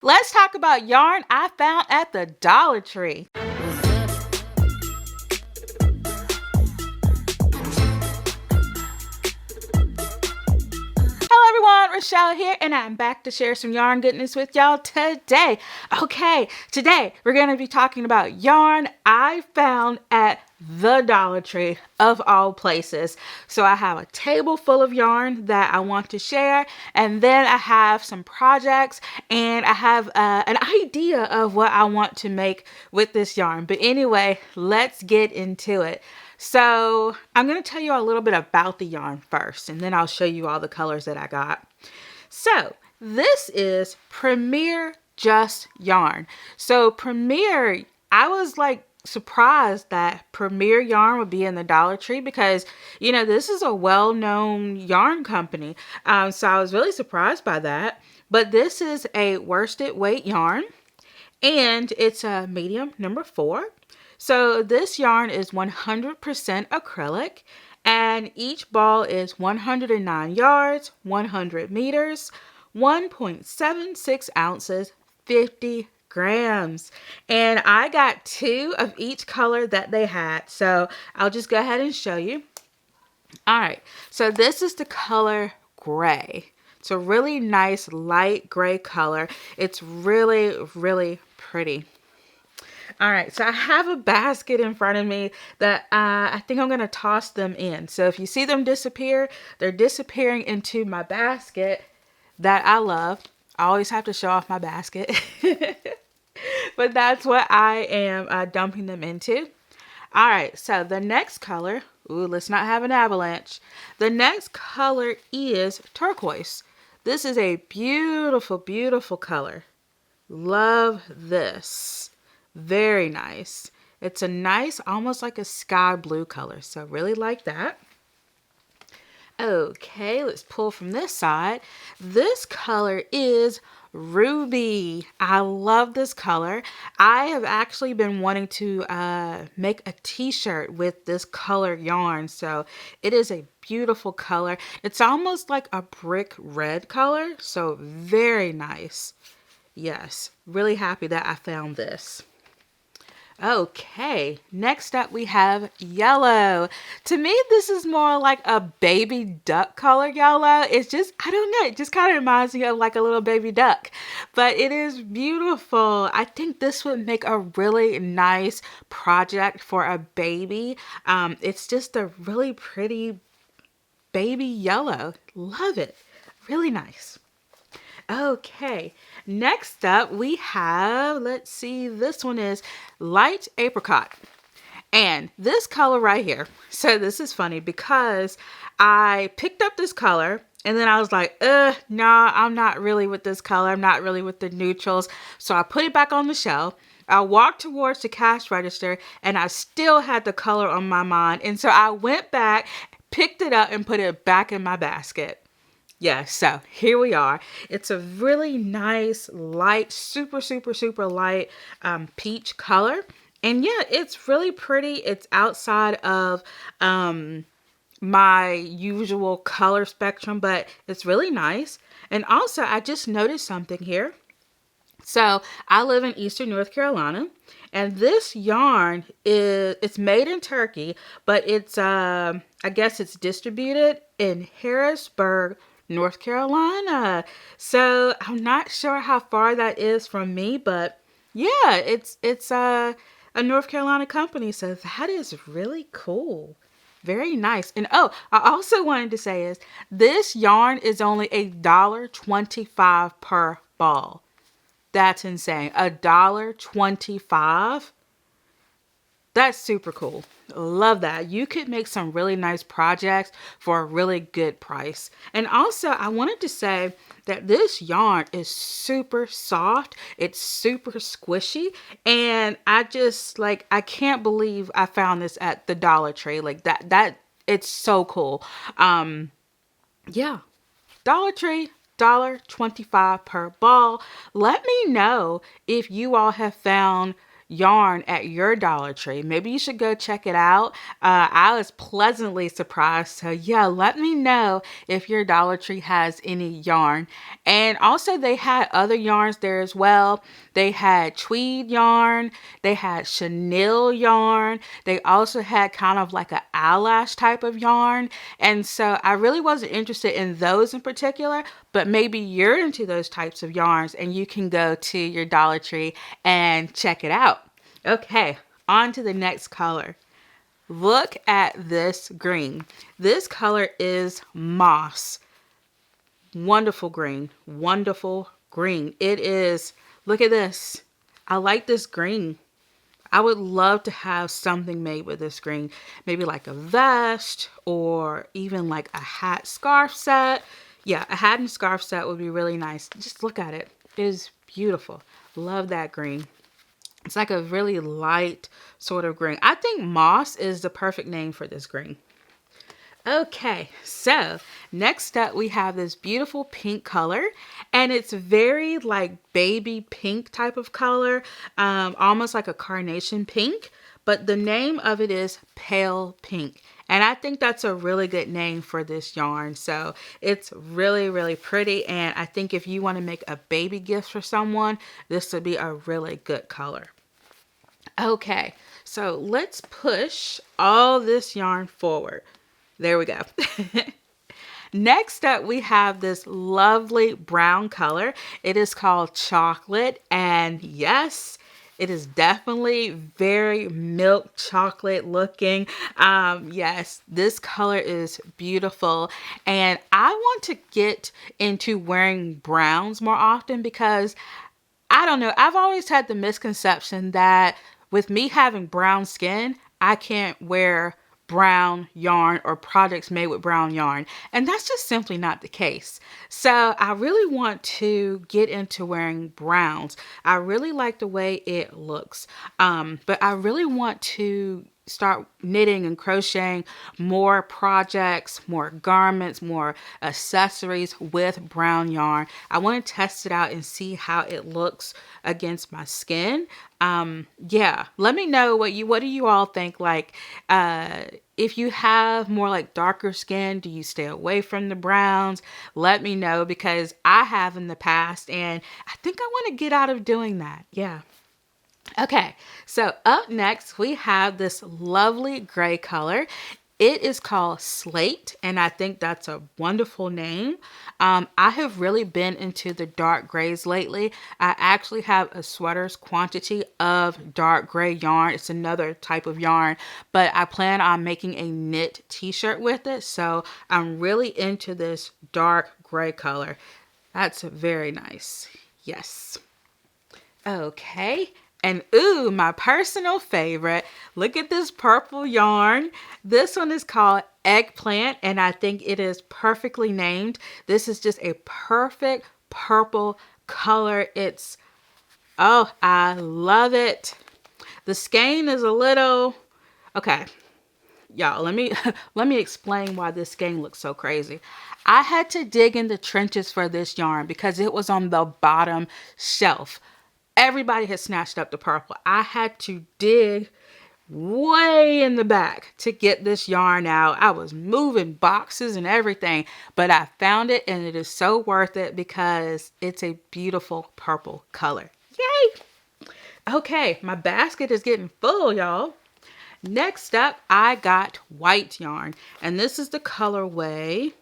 Let's talk about yarn I found at the Dollar Tree. Hello everyone, Rochelle here, and I'm back to share some yarn goodness with y'all today. Okay, today we're going to be talking about yarn I found at the Dollar Tree of all places. So I have a table full of yarn that I want to share, and then I have some projects, and I have an idea of what I want to make with this yarn. But anyway, let's get into it. So I'm going to tell you a little bit about the yarn first, and then I'll show you all the colors that I got. So this is Premier Just Yarn. So Premier, I was like surprised that Premier Yarn would be in the Dollar Tree because, you know, this is a well-known yarn company. So I was really surprised by that. But this is a worsted weight yarn, and it's a medium number 4. So this yarn is 100% acrylic, and each ball is 109 yards, 100 meters, 1.76 ounces, 50 grams. And I got 2 of each color that they had. So I'll just go ahead and show you. All right, so this is the color gray. It's a really nice light gray color. It's really, really pretty. All right, so I have a basket in front of me that I think I'm going to toss them in. So if you see them disappear, they're disappearing into my basket that I love. I always have to show off my basket. But that's what I am dumping them into. All right, so the next color, ooh, let's not have an avalanche. The next color is turquoise. This is a beautiful, beautiful color. Love this. Very nice. It's a nice, almost like a sky blue color. So really like that. Okay, let's pull from this side. This color is ruby. I love this color. I have actually been wanting to make a t-shirt with this color yarn. So it is a beautiful color. It's almost like a brick red color. So very nice. Yes, really happy that I found this. Okay, next up we have yellow. To me, this is more like a baby duck color yellow. It's just, I don't know, it just kind of reminds me of like a little baby duck. But it is beautiful. I think this would make a really nice project for a baby. It's just a really pretty baby yellow. Love it. Really nice. Okay, next up we have, let's see, this one is light apricot. And this color right here, so this is funny because I picked up this color and then I was like, no, I'm not really with this color. I'm not really with the neutrals. So I put it back on the shelf. I walked towards the cash register and I still had the color on my mind. And so I went back, picked it up and put it back in my basket. Yeah, so here we are. It's a really nice, light, super, super, super light peach color. And yeah, it's really pretty. It's outside of my usual color spectrum, but it's really nice. And also, I just noticed something here. So I live in Eastern North Carolina, and this yarn it's made in Turkey, but it's I guess it's distributed in Harrisburg, North Carolina. So I'm not sure how far that is from me, but yeah, it's a North Carolina company, so that is really cool. Very nice. And oh, I also wanted to say is this yarn is only $1.25 per ball. That's insane. $1.25. That's super cool. Love that. You could make some really nice projects for a really good price. And also, I wanted to say that this yarn is super soft. It's super squishy. And I just, like, I can't believe I found this at the Dollar Tree. Like, it's so cool. Yeah. Dollar Tree. $1.25 per ball. Let me know if you all have found yarn at your Dollar Tree. Maybe you should go check it out. I was pleasantly surprised. So yeah, let me know if your Dollar Tree has any yarn. And also they had other yarns there as well. They had tweed yarn. They had chenille yarn. They also had kind of like an eyelash type of yarn. And so I really wasn't interested in those in particular, but maybe you're into those types of yarns and you can go to your Dollar Tree and check it out. Okay, on to the next color. Look at this green. This color is moss. Wonderful green. Wonderful green. It is, look at this. I like this green. I would love to have something made with this green. Maybe like a vest or even like a hat scarf set. Yeah, a hat and scarf set would be really nice. Just look at it. It is beautiful. Love that green. It's like a really light sort of green. I think moss is the perfect name for this green. Okay, so next up we have this beautiful pink color, and it's very like baby pink type of color, almost like a carnation pink, but the name of it is pale pink. And I think that's a really good name for this yarn. So it's really, really pretty. And I think if you want to make a baby gift for someone, this would be a really good color. Okay, so let's push all this yarn forward. There we go. Next up, we have this lovely brown color. It is called chocolate. And yes, it is definitely very milk chocolate looking. Yes, this color is beautiful. And I want to get into wearing browns more often because I don't know. I've always had the misconception that with me having brown skin, I can't wear brown yarn or projects made with brown yarn, and that's just simply not the case. So I really want to get into wearing browns. I really like the way it looks, but I really want to start knitting and crocheting more projects, more garments, more accessories with brown yarn. I want to test it out and see how it looks against my skin. Yeah, let me know what do you all think? Like, if you have more like darker skin, do you stay away from the browns? Let me know, because I have in the past and I think I want to get out of doing that. Yeah. Okay, so up next we have this lovely gray color. It is called Slate, and I think that's a wonderful name. I have really been into the dark grays lately. I actually have a sweater's quantity of dark gray yarn. It's another type of yarn, but I plan on making a knit t-shirt with it. So I'm really into this dark gray color. That's very nice. Yes. Okay. And ooh, my personal favorite, look at this purple yarn. This one is called Eggplant, and I think it is perfectly named. This is just a perfect purple color. It's, oh, I love it. The skein is a little, okay, y'all, let me explain why this skein looks so crazy. I had to dig in the trenches for this yarn because it was on the bottom shelf. Everybody had snatched up the purple. I had to dig way in the back to get this yarn out. I was moving boxes and everything, but I found it, and it is so worth it because it's a beautiful purple color. Yay! Okay, my basket is getting full, y'all. Next up, I got white yarn, and this is the colorway.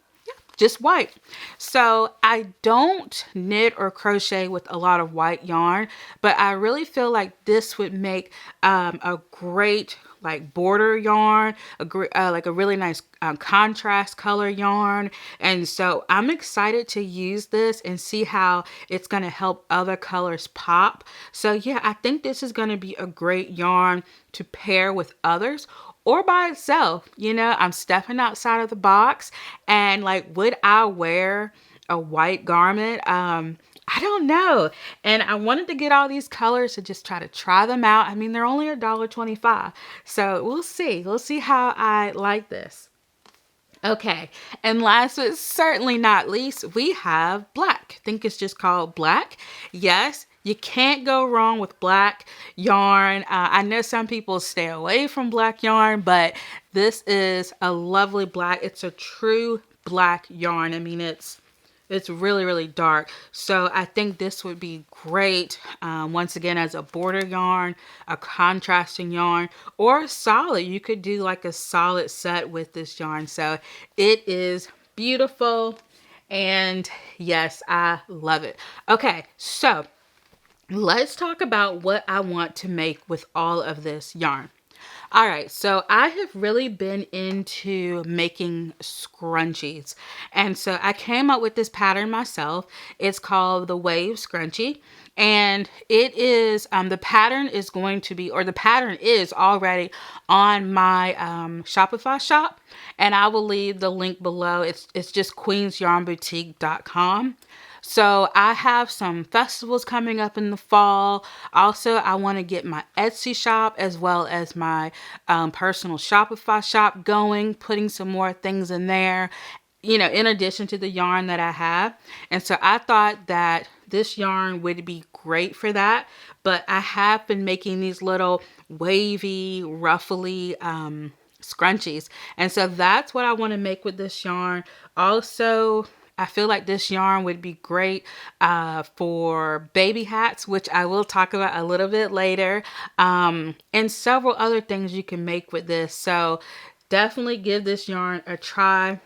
Just white. So I don't knit or crochet with a lot of white yarn, but I really feel like this would make a great like border yarn, like a really nice contrast color yarn. And so I'm excited to use this and see how it's going to help other colors pop. So yeah, I think this is going to be a great yarn to pair with others or by itself. You know, I'm stepping outside of the box, and like, would I wear a white garment? I don't know. And I wanted to get all these colors to just try them out. I mean, they're only $1.25. So we'll see. We'll see how I like this. Okay, and last but certainly not least, we have black. I think it's just called black. Yes, You can't go wrong with black yarn. I know some people stay away from black yarn, but this is a lovely black. It's a true black yarn. I mean, it's really, really dark. So I think this would be great, once again, as a border yarn, a contrasting yarn, or solid. You could do like a solid set with this yarn. So it is beautiful. And yes, I love it. Okay, so let's talk about what I want to make with all of this yarn. All right, so I have really been into making scrunchies. And so I came up with this pattern myself. It's called the Wave Scrunchie. And it is, the pattern is going to be, or the pattern is already on my Shopify shop. And I will leave the link below. It's just QueensYarnBoutique.com. So I have some festivals coming up in the fall. Also, I want to get my Etsy shop as well as my personal Shopify shop going, putting some more things in there, in addition to the yarn that I have. And so I thought that this yarn would be great for that. But I have been making these little wavy, ruffly scrunchies. And so that's what I want to make with this yarn. Also, I feel like this yarn would be great for baby hats, which I will talk about a little bit later, and several other things you can make with this. So definitely give this yarn a try.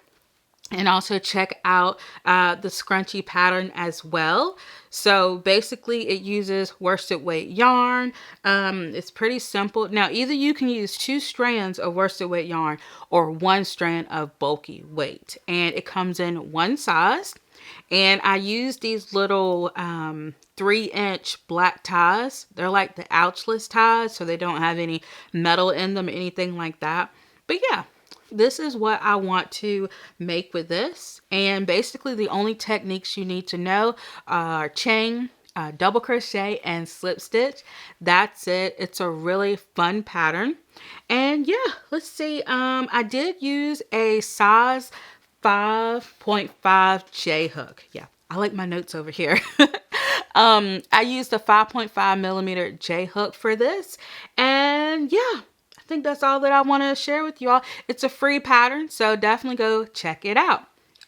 And also check out the scrunchie pattern as well. So basically it uses worsted weight yarn. It's pretty simple. Now either you can use 2 strands of worsted weight yarn or 1 strand of bulky weight. And it comes in 1 size. And I use these little 3-inch black ties. They're like the ouchless ties, so they don't have any metal in them or anything like that. But yeah. This is what I want to make with this. And basically the only techniques you need to know are chain, double crochet, and slip stitch. That's it. It's a really fun pattern. And yeah, let's see. I did use a size 5.5 J hook. Yeah, I like my notes over here. I used a 5.5 millimeter J hook for this. And yeah. I think that's all that I want to share with you all. It's a free pattern, so definitely go check it out.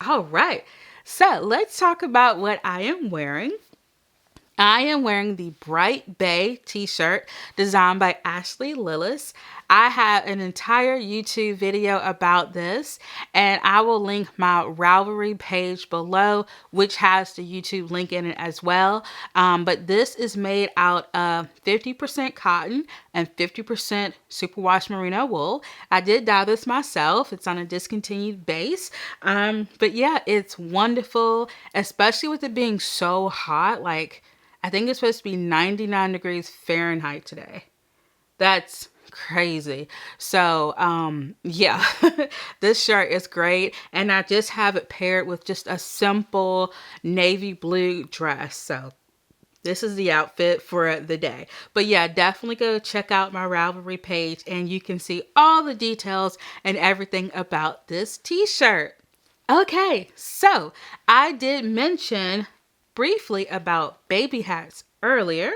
All right, so let's talk about what I am wearing. I am wearing the Brightbay T-shirt designed by Ashley Lillis. I have an entire YouTube video about this, and I will link my Ravelry page below, which has the YouTube link in it as well. But this is made out of 50% cotton and 50% superwash merino wool. I did dye this myself. It's on a discontinued base. But yeah, it's wonderful, especially with it being so hot. Like, I think it's supposed to be 99 degrees Fahrenheit today. That's crazy. So, yeah, this shirt is great. And I just have it paired with just a simple navy blue dress. So this is the outfit for the day. But yeah, definitely go check out my Ravelry page and you can see all the details and everything about this t-shirt. Okay, so I did mention briefly about baby hats earlier.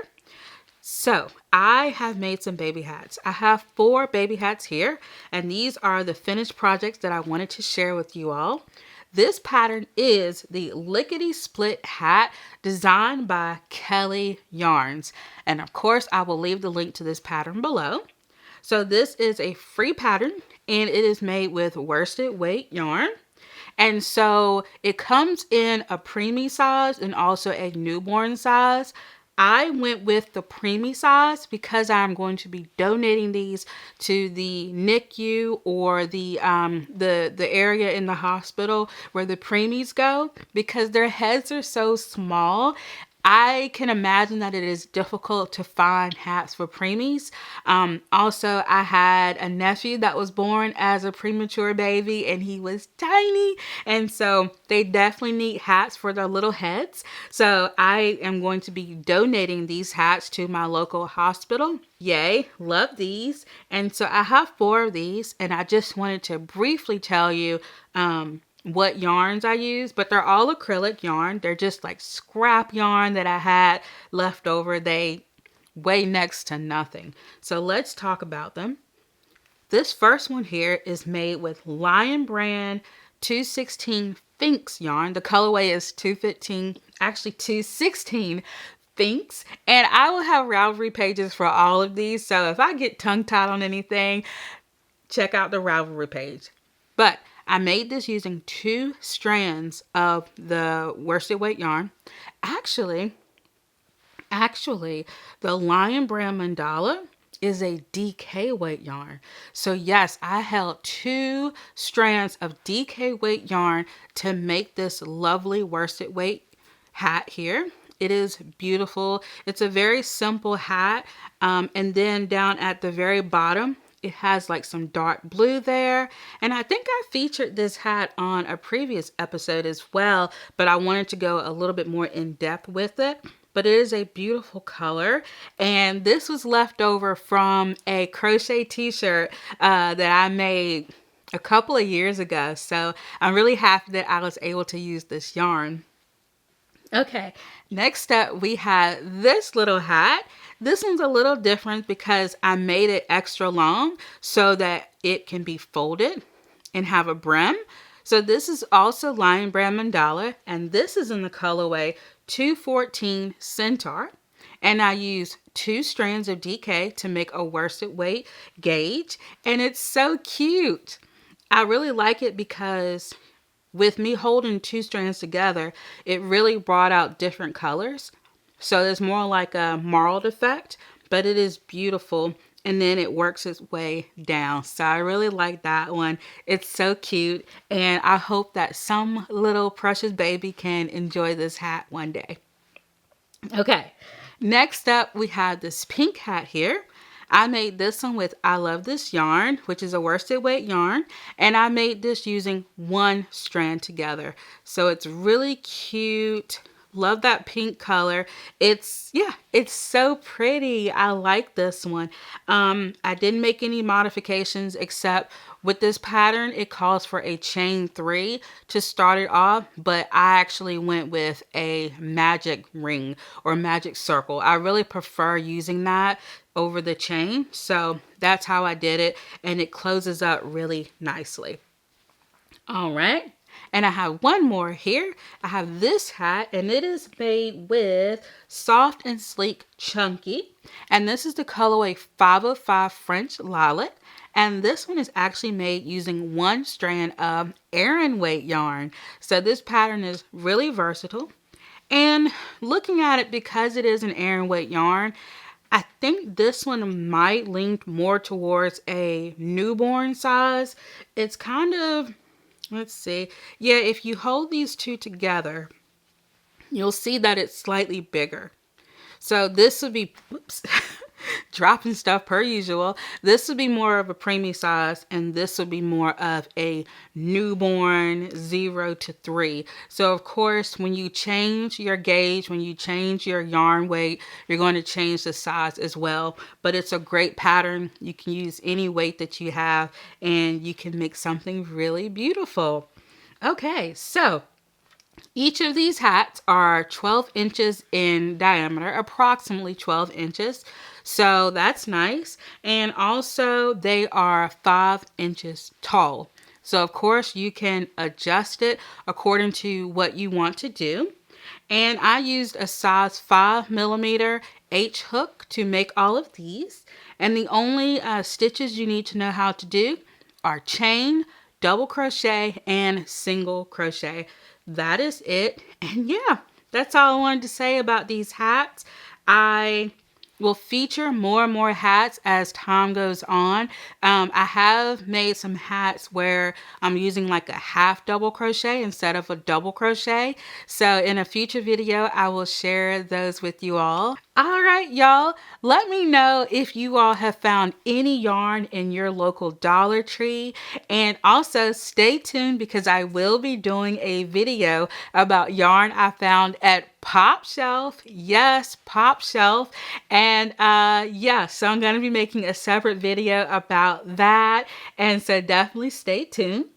So I have made some baby hats. I have 4 baby hats here, and these are the finished projects that I wanted to share with you all. This pattern is the Lickety split hat designed by Kelly Yarns. And of course, I will leave the link to this pattern below. So this is a free pattern and it is made with worsted weight yarn. And so it comes in a preemie size and also a newborn size. I went with the preemie size because I'm going to be donating these to the NICU or the area in the hospital where the preemies go, because their heads are so small. I can imagine that it is difficult to find hats for preemies. Also, I had a nephew that was born as a premature baby and he was tiny. And so they definitely need hats for their little heads. So I am going to be donating these hats to my local hospital. Yay, love these. And so I have 4 of these and I just wanted to briefly tell you what yarns I use, but they're all acrylic yarn. They're just like scrap yarn that I had left over. They weigh next to nothing. So let's talk about them. This first one here is made with Lion Brand 216 Finks yarn. The colorway is 215, actually 216 Finks. And I will have Ravelry pages for all of these. So if I get tongue-tied on anything, check out the Ravelry page. But I made this using 2 strands of the worsted weight yarn. Actually, the Lion Brand Mandala is a DK weight yarn. So yes, I held 2 strands of DK weight yarn to make this lovely worsted weight hat here. It is beautiful. It's a very simple hat. And then down at the very bottom, it has like some dark blue there. And I think I featured this hat on a previous episode as well, but I wanted to go a little bit more in depth with it. But it is a beautiful color. And this was left over from a crochet t-shirt that I made a couple of years ago. So I'm really happy that I was able to use this yarn. Okay, next up we have this little hat. This one's a little different because I made it extra long so that it can be folded and have a brim. So this is also Lion Brand Mandala, and this is in the colorway 214 Centaur. And I use 2 strands of DK to make a worsted weight gauge, and it's so cute. I really like it because with me holding 2 strands together, it really brought out different colors. So it's more like a marled effect, but it is beautiful. And then it works its way down. So I really like that one. It's so cute. And I hope that some little precious baby can enjoy this hat one day. Okay, next up we have this pink hat here. I made this one with I Love This Yarn, which is a worsted weight yarn. And I made this using 1 strand together. So it's really cute. Love that pink color. It's so pretty. I like this one. I didn't make any modifications except with this pattern, it calls for a chain 3 to start it off, but I actually went with a magic ring or magic circle. I really prefer using that over the chain. So that's how I did it, and it closes up really nicely. All right. And I have one more here. I have this hat, and it is made with Soft and Sleek Chunky. And this is the colorway 505 French Lilac. And this one is actually made using 1 strand of Aran weight yarn. So this pattern is really versatile. And looking at it, because it is an Aran weight yarn, I think this one might lean more towards a newborn size. It's kind of, let's see. Yeah, if you hold these 2 together, you'll see that it's slightly bigger. So this would be, whoops, dropping stuff per usual. This would be more of a preemie size, and this would be more of a newborn 0 to 3. So of course, when you change your gauge, when you change your yarn weight, you're going to change the size as well. But it's a great pattern. You can use any weight that you have, and you can make something really beautiful. Okay, so each of these hats are 12 inches in diameter, approximately 12 inches. So that's nice. And also they are 5 inches tall. So of course you can adjust it according to what you want to do. And I used a size 5mm H hook to make all of these. And the only stitches you need to know how to do are chain, double crochet, and single crochet. That is it. And yeah, that's all I wanted to say about these hats. I will feature more and more hats as time goes on. I have made some hats where I'm using like a half double crochet instead of a double crochet. So in a future video, I will share those with you all. All right, y'all, let me know if you all have found any yarn in your local Dollar Tree. And also stay tuned because I will be doing a video about yarn I found at Pop Shelf. Yes, Pop Shelf. And yeah, so I'm going to be making a separate video about that. And so definitely stay tuned.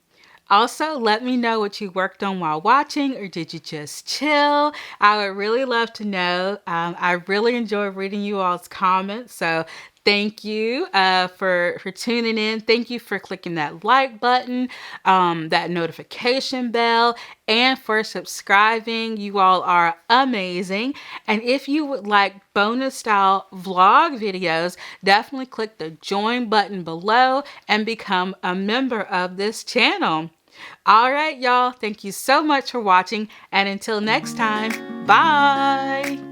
Also, let me know what you worked on while watching, or did you just chill? I would really love to know. I really enjoy reading you all's comments, so thank you for tuning in. Thank you for clicking that like button, that notification bell, and for subscribing. You all are amazing. And if you would like bonus style vlog videos, definitely click the join button below and become a member of this channel. All right, y'all. Thank you so much for watching. And until next time, bye.